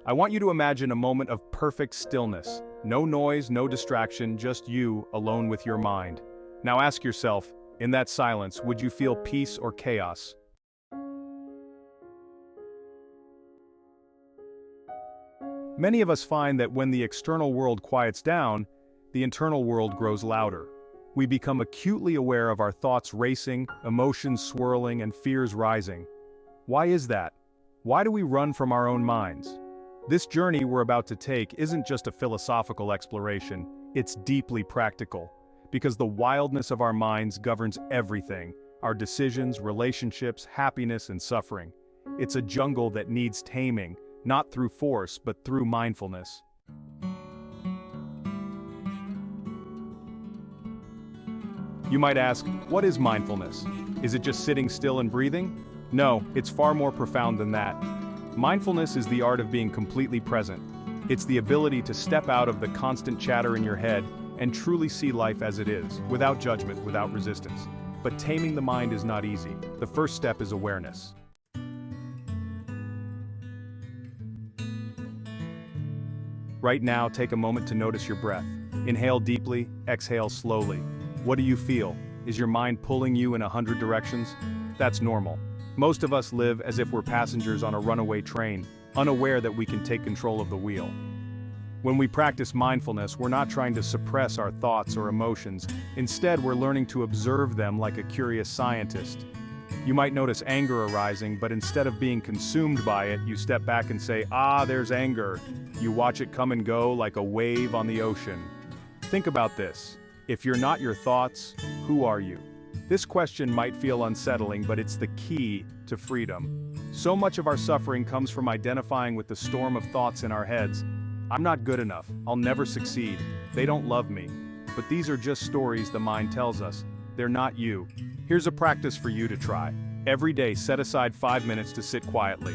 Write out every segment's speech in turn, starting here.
I want you to imagine a moment of perfect stillness. No noise, no distraction, just you, alone with your mind. Now ask yourself, in that silence, would you feel peace or chaos? Many of us find that when the external world quiets down, the internal world grows louder. We become acutely aware of our thoughts racing, emotions swirling, and fears rising. Why is that? Why do we run from our own minds? This journey we're about to take isn't just a philosophical exploration, it's deeply practical. Because the wildness of our minds governs everything, our decisions, relationships, happiness, and suffering. It's a jungle that needs taming, not through force, but through mindfulness. You might ask, what is mindfulness? Is it just sitting still and breathing? No, it's far more profound than that. Mindfulness is the art of being completely present. It's the ability to step out of the constant chatter in your head and truly see life as it is, without judgment, without resistance. But taming the mind is not easy. The first step is awareness. Right now, take a moment to notice your breath. Inhale deeply, exhale slowly. What do you feel? Is your mind pulling you in 100 directions? That's normal. Most of us live as if we're passengers on a runaway train, unaware that we can take control of the wheel. When we practice mindfulness, we're not trying to suppress our thoughts or emotions. Instead, we're learning to observe them like a curious scientist. You might notice anger arising, but instead of being consumed by it, you step back and say, there's anger. You watch it come and go like a wave on the ocean. Think about this. If you're not your thoughts, who are you? This question might feel unsettling, but it's the key to freedom. So much of our suffering comes from identifying with the storm of thoughts in our heads. I'm not good enough. I'll never succeed. They don't love me. But these are just stories the mind tells us. They're not you. Here's a practice for you to try. Every day, set aside 5 minutes to sit quietly.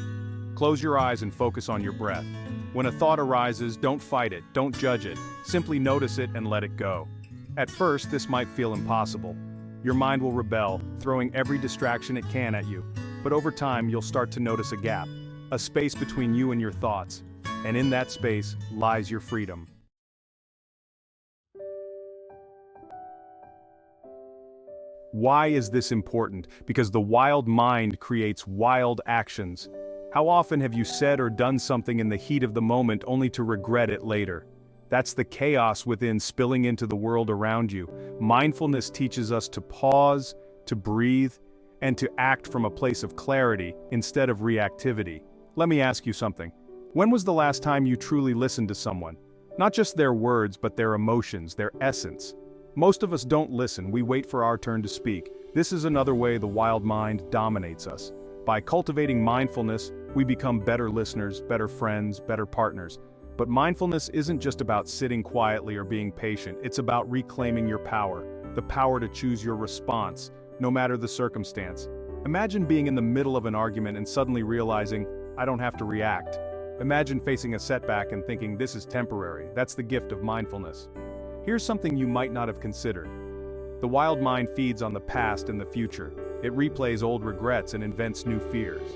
Close your eyes and focus on your breath. When a thought arises, don't fight it, don't judge it. Simply notice it and let it go. At first, this might feel impossible. Your mind will rebel, throwing every distraction it can at you. But over time, you'll start to notice a gap, a space between you and your thoughts. And in that space lies your freedom. Why is this important? Because the wild mind creates wild actions. How often have you said or done something in the heat of the moment only to regret it later? That's the chaos within spilling into the world around you. Mindfulness teaches us to pause, to breathe, and to act from a place of clarity instead of reactivity. Let me ask you something. When was the last time you truly listened to someone? Not just their words, but their emotions, their essence. Most of us don't listen, we wait for our turn to speak. This is another way the wild mind dominates us. By cultivating mindfulness, we become better listeners, better friends, better partners. But mindfulness isn't just about sitting quietly or being patient, it's about reclaiming your power, the power to choose your response, no matter the circumstance. Imagine being in the middle of an argument and suddenly realizing, I don't have to react. Imagine facing a setback and thinking this is temporary. That's the gift of mindfulness. Here's something you might not have considered. The wild mind feeds on the past and the future. It replays old regrets and invents new fears.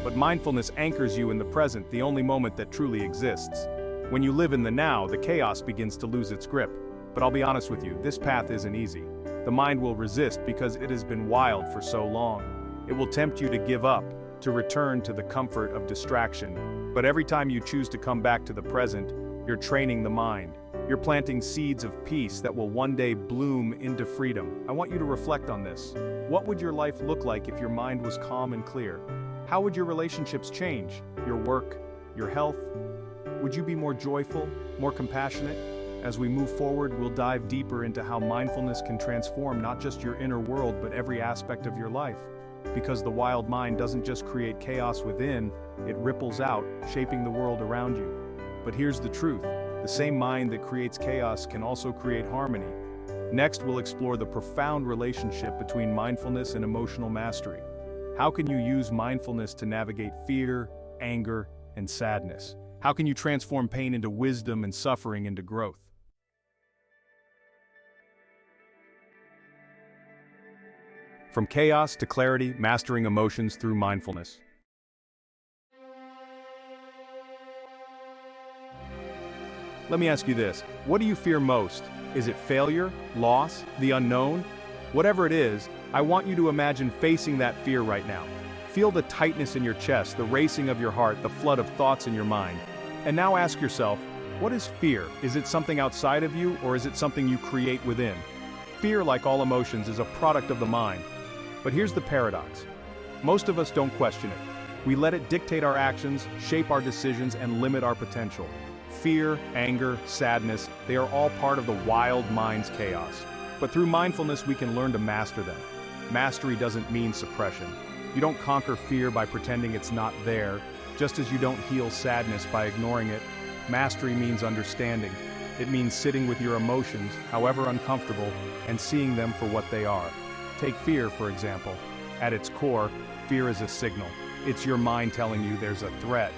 But mindfulness anchors you in the present, the only moment that truly exists. When you live in the now, the chaos begins to lose its grip. But I'll be honest with you, this path isn't easy. The mind will resist because it has been wild for so long. It will tempt you to give up, to return to the comfort of distraction. But every time you choose to come back to the present, you're training the mind. You're planting seeds of peace that will one day bloom into freedom. I want you to reflect on this. What would your life look like if your mind was calm and clear? How would your relationships change? Your work? Your health? Would you be more joyful, more compassionate? As we move forward, we'll dive deeper into how mindfulness can transform not just your inner world, but every aspect of your life. Because the wild mind doesn't just create chaos within, it ripples out, shaping the world around you. But here's the truth. The same mind that creates chaos can also create harmony. Next, we'll explore the profound relationship between mindfulness and emotional mastery. How can you use mindfulness to navigate fear, anger, and sadness? How can you transform pain into wisdom and suffering into growth? From chaos to clarity, mastering emotions through mindfulness. Let me ask you this, what do you fear most? Is it failure, loss, the unknown? Whatever it is, I want you to imagine facing that fear right now. Feel the tightness in your chest, the racing of your heart, the flood of thoughts in your mind. And now ask yourself, what is fear? Is it something outside of you, or is it something you create within? Fear, like all emotions, is a product of the mind. But here's the paradox. Most of us don't question it. We let it dictate our actions, shape our decisions, and limit our potential. Fear, anger, sadness, they are all part of the wild mind's chaos. But through mindfulness, we can learn to master them. Mastery doesn't mean suppression. You don't conquer fear by pretending it's not there, just as you don't heal sadness by ignoring it. Mastery means understanding. It means sitting with your emotions, however uncomfortable, and seeing them for what they are. Take fear, for example. At its core, fear is a signal. It's your mind telling you there's a threat.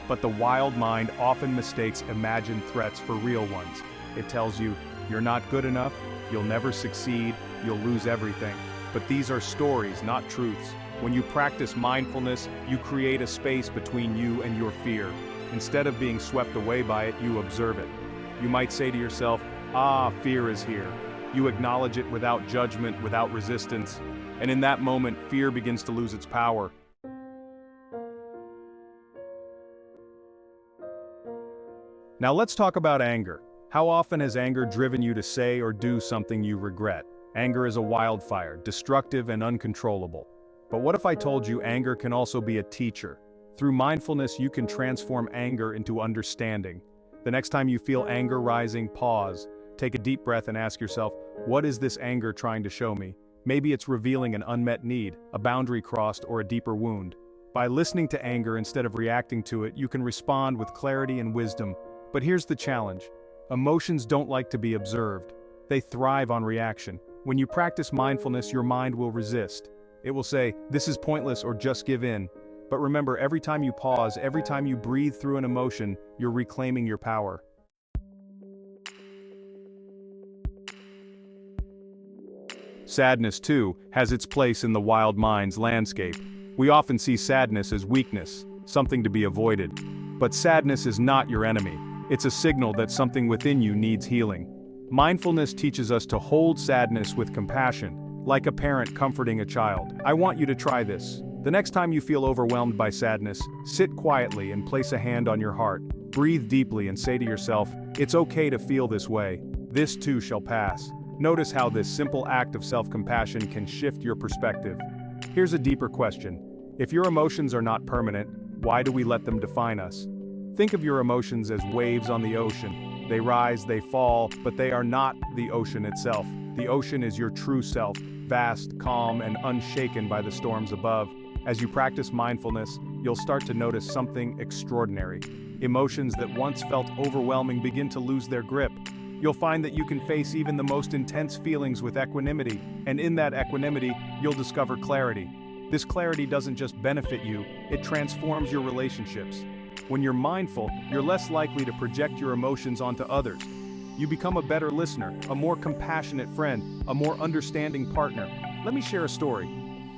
But the wild mind often mistakes imagined threats for real ones. It tells you, you're not good enough, you'll never succeed, you'll lose everything. But these are stories, not truths. When you practice mindfulness, you create a space between you and your fear. Instead of being swept away by it, you observe it. You might say to yourself, fear is here. You acknowledge it without judgment, without resistance. And in that moment, fear begins to lose its power. Now let's talk about anger. How often has anger driven you to say or do something you regret? Anger is a wildfire, destructive and uncontrollable. But what if I told you anger can also be a teacher? Through mindfulness, you can transform anger into understanding. The next time you feel anger rising, pause. Take a deep breath and ask yourself, what is this anger trying to show me? Maybe it's revealing an unmet need, a boundary crossed, or a deeper wound. By listening to anger instead of reacting to it, you can respond with clarity and wisdom. But here's the challenge. Emotions don't like to be observed. They thrive on reaction. When you practice mindfulness, your mind will resist. It will say, this is pointless, or just give in. But remember, every time you pause, every time you breathe through an emotion, you're reclaiming your power. Sadness, too, has its place in the wild mind's landscape. We often see sadness as weakness, something to be avoided. But sadness is not your enemy. It's a signal that something within you needs healing. Mindfulness teaches us to hold sadness with compassion, like a parent comforting a child. I want you to try this. The next time you feel overwhelmed by sadness, sit quietly and place a hand on your heart. Breathe deeply and say to yourself, it's okay to feel this way. This too shall pass. Notice how this simple act of self-compassion can shift your perspective. Here's a deeper question. If your emotions are not permanent, why do we let them define us? Think of your emotions as waves on the ocean. They rise, they fall, but they are not the ocean itself. The ocean is your true self, vast, calm, and unshaken by the storms above. As you practice mindfulness, you'll start to notice something extraordinary. Emotions that once felt overwhelming begin to lose their grip. You'll find that you can face even the most intense feelings with equanimity, and in that equanimity, you'll discover clarity. This clarity doesn't just benefit you, it transforms your relationships. When you're mindful, you're less likely to project your emotions onto others. You become a better listener, a more compassionate friend, a more understanding partner. Let me share a story.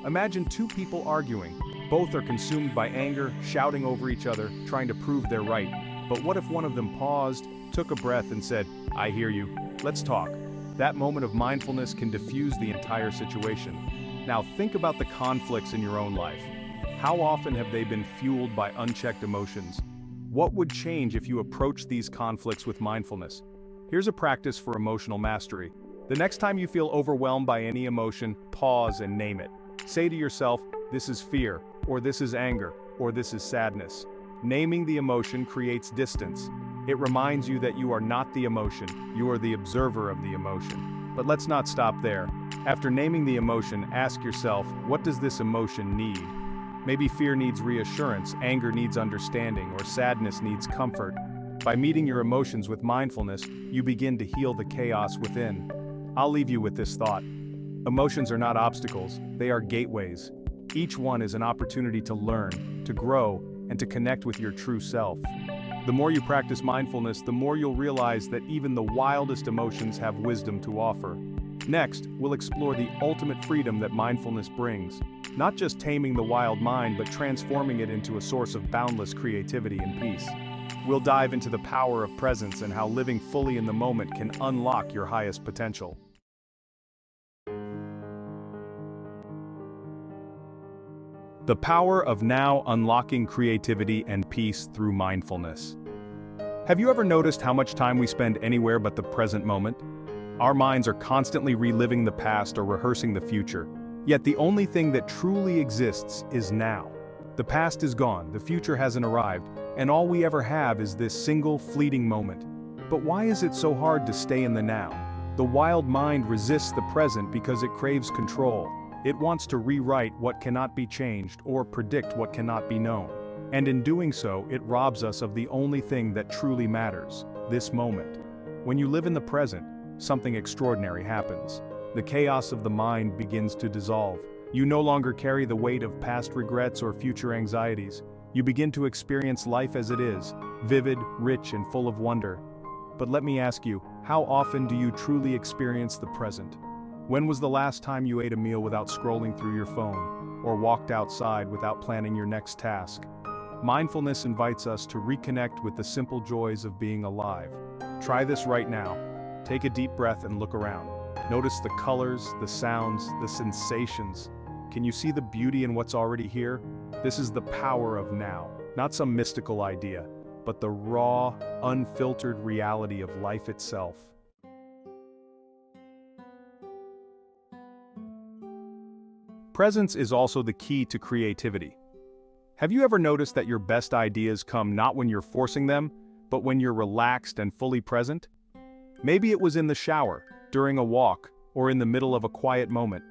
Imagine two people arguing. Both are consumed by anger, shouting over each other, trying to prove they're right. But what if one of them paused, took a breath, and said, I hear you, let's talk. That moment of mindfulness can diffuse the entire situation. Now think about the conflicts in your own life. How often have they been fueled by unchecked emotions? What would change if you approached these conflicts with mindfulness? Here's a practice for emotional mastery. The next time you feel overwhelmed by any emotion, pause and name it. Say to yourself, this is fear, or this is anger, or this is sadness. Naming the emotion creates distance. It reminds you that you are not the emotion, you are the observer of the emotion. But let's not stop there. After naming the emotion, ask yourself, what does this emotion need? Maybe fear needs reassurance, anger needs understanding, or sadness needs comfort. By meeting your emotions with mindfulness, you begin to heal the chaos within. I'll leave you with this thought. Emotions are not obstacles, they are gateways. Each one is an opportunity to learn, to grow, and to connect with your true self. The more you practice mindfulness, the more you'll realize that even the wildest emotions have wisdom to offer. Next, we'll explore the ultimate freedom that mindfulness brings. Not just taming the wild mind, but transforming it into a source of boundless creativity and peace. we'll dive into the power of presence and how living fully in the moment can unlock your highest potential. The power of now: unlocking creativity and peace through mindfulness. Have you ever noticed how much time we spend anywhere but the present moment? Our minds are constantly reliving the past or rehearsing the future, yet the only thing that truly exists is now. The past is gone, the future hasn't arrived, and all we ever have is this single fleeting moment. But why is it so hard to stay in the now? The wild mind resists the present because it craves control. It wants to rewrite what cannot be changed or predict what cannot be known. And in doing so, it robs us of the only thing that truly matters: this moment. When you live in the present, something extraordinary happens. The chaos of the mind begins to dissolve. You no longer carry the weight of past regrets or future anxieties. You begin to experience life as it is, vivid, rich, and full of wonder. But let me ask you, how often do you truly experience the present? When was the last time you ate a meal without scrolling through your phone, or walked outside without planning your next task? Mindfulness invites us to reconnect with the simple joys of being alive. Try this right now. Take a deep breath and look around. Notice the colors, the sounds, the sensations. Can you see the beauty in what's already here? This is the power of now, not some mystical idea, but the raw, unfiltered reality of life itself. Presence is also the key to creativity. Have you ever noticed that your best ideas come not when you're forcing them, but when you're relaxed and fully present? Maybe it was in the shower, during a walk, or in the middle of a quiet moment.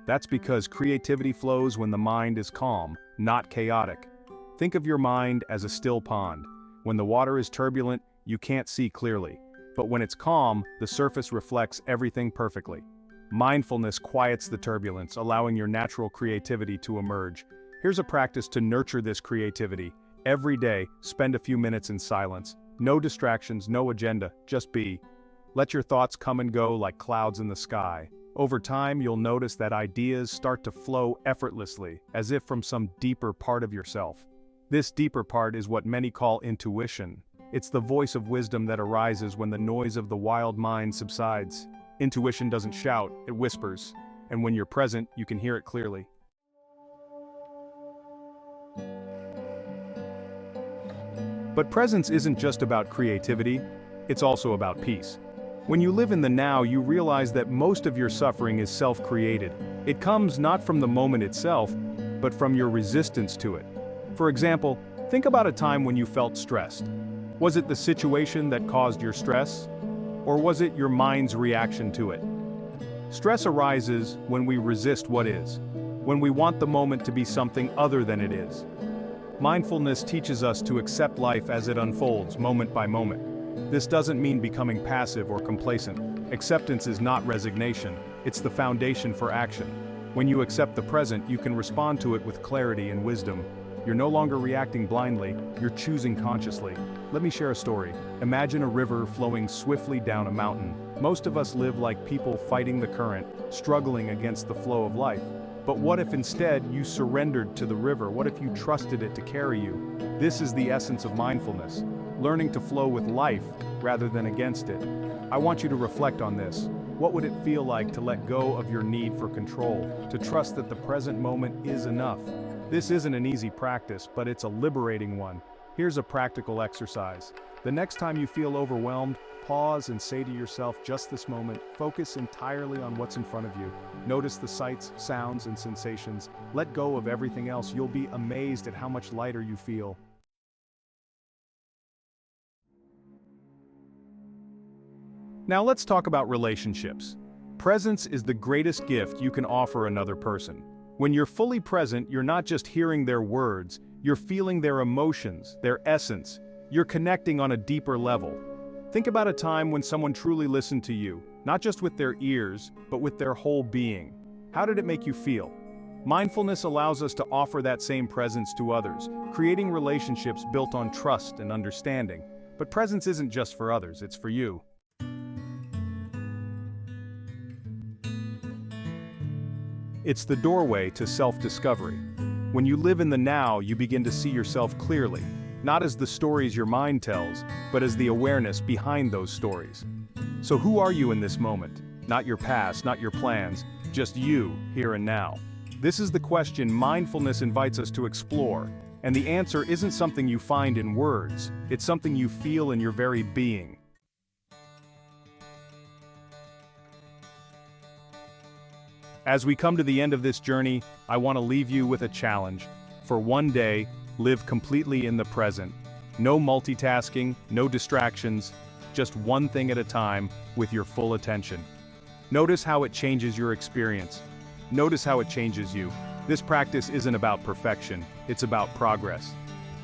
That's because creativity flows when the mind is calm, not chaotic. Think of your mind as a still pond. When the water is turbulent, you can't see clearly. But when it's calm, the surface reflects everything perfectly. Mindfulness quiets the turbulence, allowing your natural creativity to emerge. Here's a practice to nurture this creativity. Every day, spend a few minutes in silence. No distractions, no agenda, just be. Let your thoughts come and go like clouds in the sky. Over time, you'll notice that ideas start to flow effortlessly, as if from some deeper part of yourself. This deeper part is what many call intuition. It's the voice of wisdom that arises when the noise of the wild mind subsides. Intuition doesn't shout, it whispers. And when you're present, you can hear it clearly. But presence isn't just about creativity, it's also about peace. When you live in the now, you realize that most of your suffering is self-created. It comes not from the moment itself, but from your resistance to it. For example, think about a time when you felt stressed. Was it the situation that caused your stress? Or was it your mind's reaction to it? Stress arises when we resist what is, when we want the moment to be something other than it is. Mindfulness teaches us to accept life as it unfolds, moment by moment. This doesn't mean becoming passive or complacent. Acceptance is not resignation, it's the foundation for action. When you accept the present, you can respond to it with clarity and wisdom. You're no longer reacting blindly, you're choosing consciously. Let me share a story. Imagine a river flowing swiftly down a mountain. Most of us live like people fighting the current, struggling against the flow of life. But what if instead you surrendered to the river? What if you trusted it to carry you? This is the essence of mindfulness, learning to flow with life rather than against it. I want you to reflect on this. What would it feel like to let go of your need for control, to trust that the present moment is enough? This isn't an easy practice, but it's a liberating one. Here's a practical exercise. The next time you feel overwhelmed, pause and say to yourself, just this moment, focus entirely on what's in front of you. Notice the sights, sounds, and sensations. Let go of everything else. You'll be amazed at how much lighter you feel. Now let's talk about relationships. Presence is the greatest gift you can offer another person. When you're fully present, you're not just hearing their words, you're feeling their emotions, their essence. You're connecting on a deeper level. Think about a time when someone truly listened to you, not just with their ears, but with their whole being. How did it make you feel? Mindfulness allows us to offer that same presence to others, creating relationships built on trust and understanding. But presence isn't just for others, it's for you. It's the doorway to self-discovery. When you live in the now, you begin to see yourself clearly. not as the stories your mind tells, but as the awareness behind those stories. So who are you in this moment? Not your past, not your plans, just you, here and now. This is the question mindfulness invites us to explore, and the answer isn't something you find in words, it's something you feel in your very being. As we come to the end of this journey, I want to leave you with a challenge. For one day, live completely in the present. No multitasking, no distractions, just one thing at a time with your full attention. Notice how it changes your experience. Notice how it changes you. This practice isn't about perfection, it's about progress.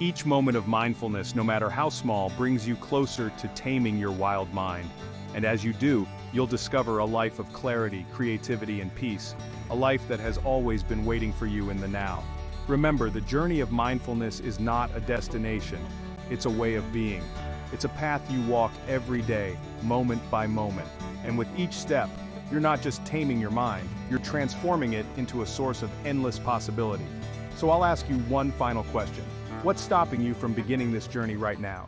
Each moment of mindfulness, no matter how small, brings you closer to taming your wild mind. And as you do, you'll discover a life of clarity, creativity, and peace, a life that has always been waiting for you in the now. Remember, the journey of mindfulness is not a destination, it's a way of being. It's a path you walk every day, moment by moment. And with each step, you're not just taming your mind, you're transforming it into a source of endless possibility. So I'll ask you one final question. What's stopping you from beginning this journey right now?